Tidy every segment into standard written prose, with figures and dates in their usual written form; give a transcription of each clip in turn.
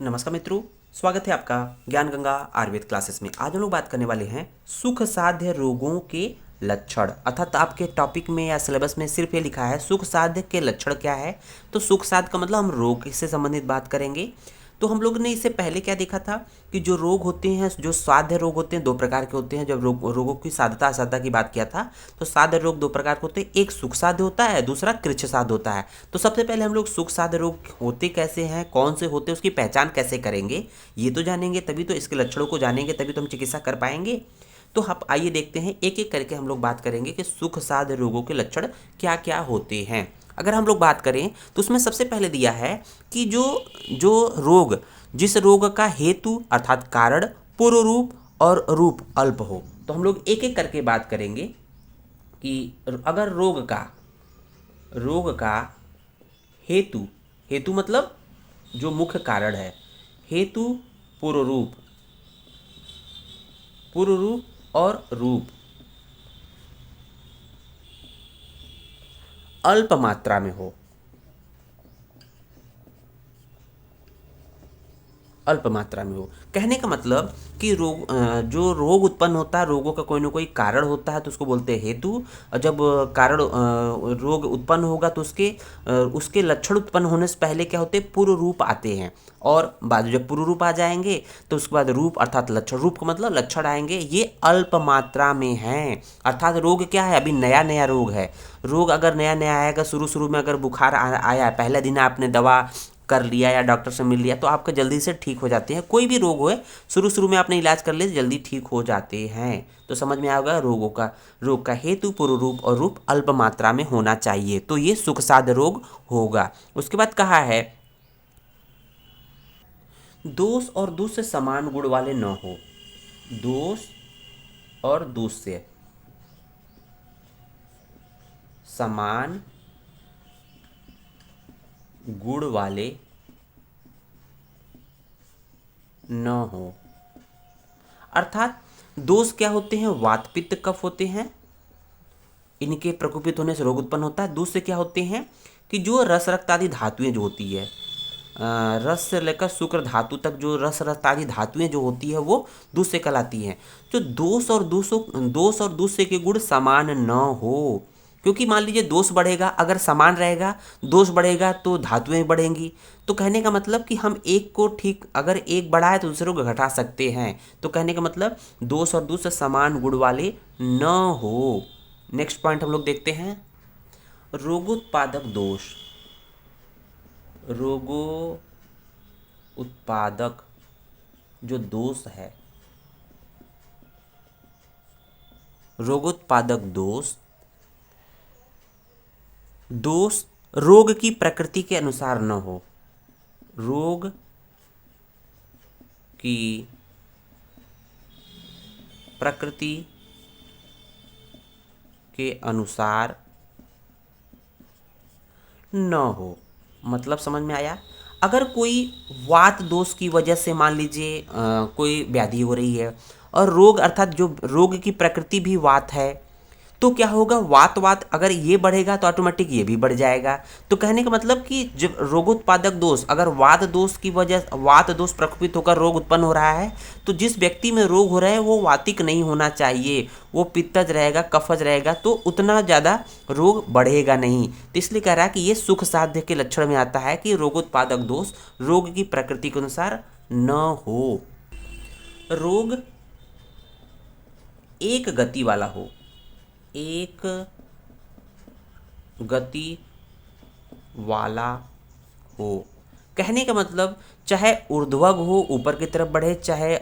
नमस्कार मित्रों, स्वागत है आपका ज्ञान गंगा आयुर्वेद क्लासेस में। आज हम लोग बात करने वाले हैं सुख साध्य रोगों के लक्षण। अर्थात आपके टॉपिक में या सिलेबस में सिर्फ ये लिखा है सुख साध्य के लक्षण क्या है। तो सुख साध्य का मतलब हम रोग से संबंधित बात करेंगे। तो हम लोग ने इससे पहले क्या देखा था कि जो रोग होते हैं, जो साध्य रोग होते हैं, दो प्रकार के होते हैं। जब रोगों की साध्यता असाध्यता की बात किया था तो साध्य रोग दो प्रकार के होते हैं, एक सुख साध्य होता है, दूसरा कृच्छ साध्य होता है। तो सबसे पहले हम लोग सुख साध्य रोग होते कैसे हैं, कौन से होते हैं, उसकी पहचान कैसे करेंगे, ये तो जानेंगे, तभी तो इसके लक्षणों को जानेंगे, तभी तो हम चिकित्सा कर पाएंगे। तो आप आइए देखते हैं, एक एक करके हम लोग बात करेंगे कि सुख साध्य रोगों के लक्षण क्या क्या होते हैं। अगर हम लोग बात करें तो उसमें सबसे पहले दिया है कि जो जो रोग जिस रोग का हेतु अर्थात कारण पूर्व रूप और रूप अल्प हो। तो हम लोग एक एक करके बात करेंगे कि अगर रोग का हेतु, हेतु मतलब जो मुख्य कारण है, हेतु पूर्व रूप, पूर्व रूप और रूप अल्प मात्रा में हो, अल्प मात्रा में हो। कहने का मतलब कि जो रोग उत्पन्न होता है, रोगों का कोई ना कोई कारण होता है तो उसको बोलते हैं हेतु। और जब रोग उत्पन्न होगा तो उसके लक्षण उत्पन्न होने से पहले क्या होते हैं, पूर्व रूप आते हैं। और बाद जब पूर्व रूप आ जाएंगे तो उसके बाद रूप अर्थात लक्षण, रूप का मतलब लक्षण आएंगे, ये अल्प मात्रा में हैं। अर्थात रोग क्या है, अभी नया नया रोग है। रोग अगर नया नया आएगा, शुरू शुरू में अगर बुखार आया, पहले दिन आपने दवा कर लिया या डॉक्टर से मिल लिया तो आपका जल्दी से ठीक हो जाते हैं। कोई भी रोग हो, शुरू शुरू में आपने इलाज कर लिया जल्दी ठीक हो जाते हैं। तो समझ में आएगा रोग का हेतु पूर्व रूप और रूप अल्प मात्रा में होना चाहिए, तो ये सुख साध्य रोग होगा। उसके बाद कहा है दोष और दूष से समान गुण वाले न हो। दोष और दूष से समान गुण वाले न हो। अर्थात दोष क्या होते हैं, वात पित्त कफ होते हैं, इनके प्रकोपित होने से रोग उत्पन्न होता है। दूसरे क्या होते हैं कि जो रस रक्त आदि धातुएं जो होती है, रस से लेकर शुक्र धातु तक जो रस रक्त आदि धातुएं जो होती है वो दूसरे कहलाती हैं। जो दोष और दूसरे के गुण समान न हो, क्योंकि मान लीजिए दोष बढ़ेगा, अगर समान रहेगा दोष बढ़ेगा तो धातुएं बढ़ेंगी। तो कहने का मतलब कि हम एक को ठीक, अगर एक बढ़ा है तो दूसरे को घटा सकते हैं। तो कहने का मतलब दोष और दूसरे समान गुण वाले न हो। नेक्स्ट पॉइंट हम लोग देखते हैं, रोगोत्पादक दोष। रोगो उत्पादक जो दोष है, रोगोत्पादक दोष, दोष रोग की प्रकृति के अनुसार न हो। रोग की प्रकृति के अनुसार न हो। मतलब समझ में आया। अगर कोई वात दोष की वजह से मान लीजिए कोई व्याधि हो रही है और रोग अर्थात जो रोग की प्रकृति भी वात है, तो क्या होगा, वात वात अगर ये बढ़ेगा तो ऑटोमेटिक ये भी बढ़ जाएगा। तो कहने का मतलब कि जब रोगोत्पादक दोष, अगर वात दोष की वजह, वात दोष प्रकोपित होकर रोग उत्पन्न हो रहा है तो जिस व्यक्ति में रोग हो रहा है वो वातिक नहीं होना चाहिए, वो पित्तज रहेगा, कफज रहेगा, तो उतना ज़्यादा रोग बढ़ेगा नहीं। तो इसलिए कह रहा है कि ये सुख साध्य के लक्षण में आता है कि रोगोत्पादक दोष रोग की प्रकृति के अनुसार न हो। रोग एक गति वाला हो, एक गति वाला हो। कहने का मतलब चाहे ऊर्ध्वग हो, ऊपर की तरफ बढ़े, चाहे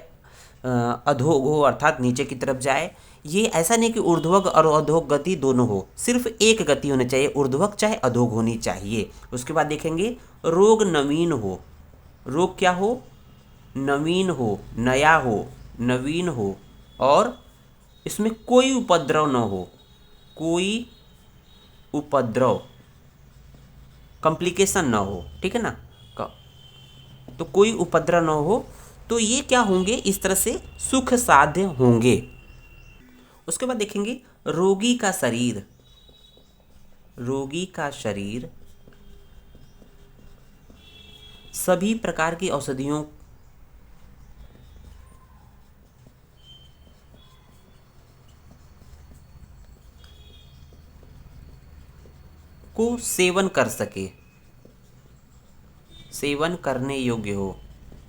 अधोग हो अर्थात नीचे की तरफ जाए। ये ऐसा नहीं कि ऊर्ध्वग और अधोग गति दोनों हो, सिर्फ एक गति होनी चाहिए, ऊर्ध्वग चाहे अधोग होनी चाहिए। उसके बाद देखेंगे रोग नवीन हो। रोग क्या हो, नवीन हो, नया हो, नवीन हो, और इसमें कोई उपद्रव न हो, कोई उपद्रव, कॉम्प्लिकेशन ना हो, ठीक है ना। तो कोई उपद्रव ना हो, तो ये क्या होंगे, इस तरह से सुख साध्य होंगे। उसके बाद देखेंगे रोगी का शरीर। रोगी का शरीर सभी प्रकार की औषधियों को सेवन कर सके, सेवन करने योग्य हो।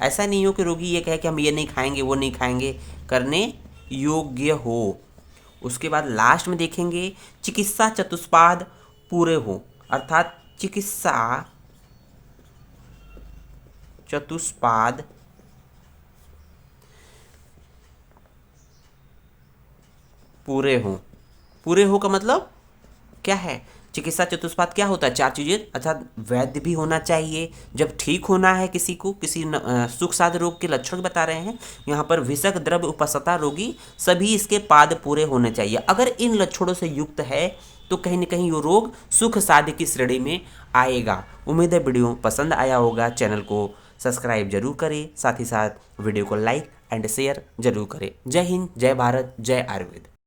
ऐसा नहीं हो कि रोगी ये कहे कि हम ये नहीं खाएंगे वो नहीं खाएंगे, करने योग्य हो। उसके बाद लास्ट में देखेंगे चिकित्सा चतुष्पाद पूरे हो, अर्थात चिकित्सा चतुष्पाद पूरे हो। पूरे हो का मतलब क्या है? चिकित्सा चतुष्पाद क्या होता है? 4 चीजें, अर्थात वैद्य भी होना चाहिए जब ठीक होना है किसी को, किसी सुख साध्य रोग के लक्षण बता रहे हैं यहाँ पर, विषक द्रव्य उपसता रोगी, सभी इसके पाद पूरे होने चाहिए। अगर इन लक्षणों से युक्त है तो कहीं ना कहीं ये रोग सुख साध्य की श्रेणी में आएगा। उम्मीद है वीडियो पसंद आया होगा। चैनल को सब्सक्राइब जरूर करें, साथ ही साथ वीडियो को लाइक एंड शेयर जरूर करें। जय हिंद, जय भारत, जय आयुर्वेद।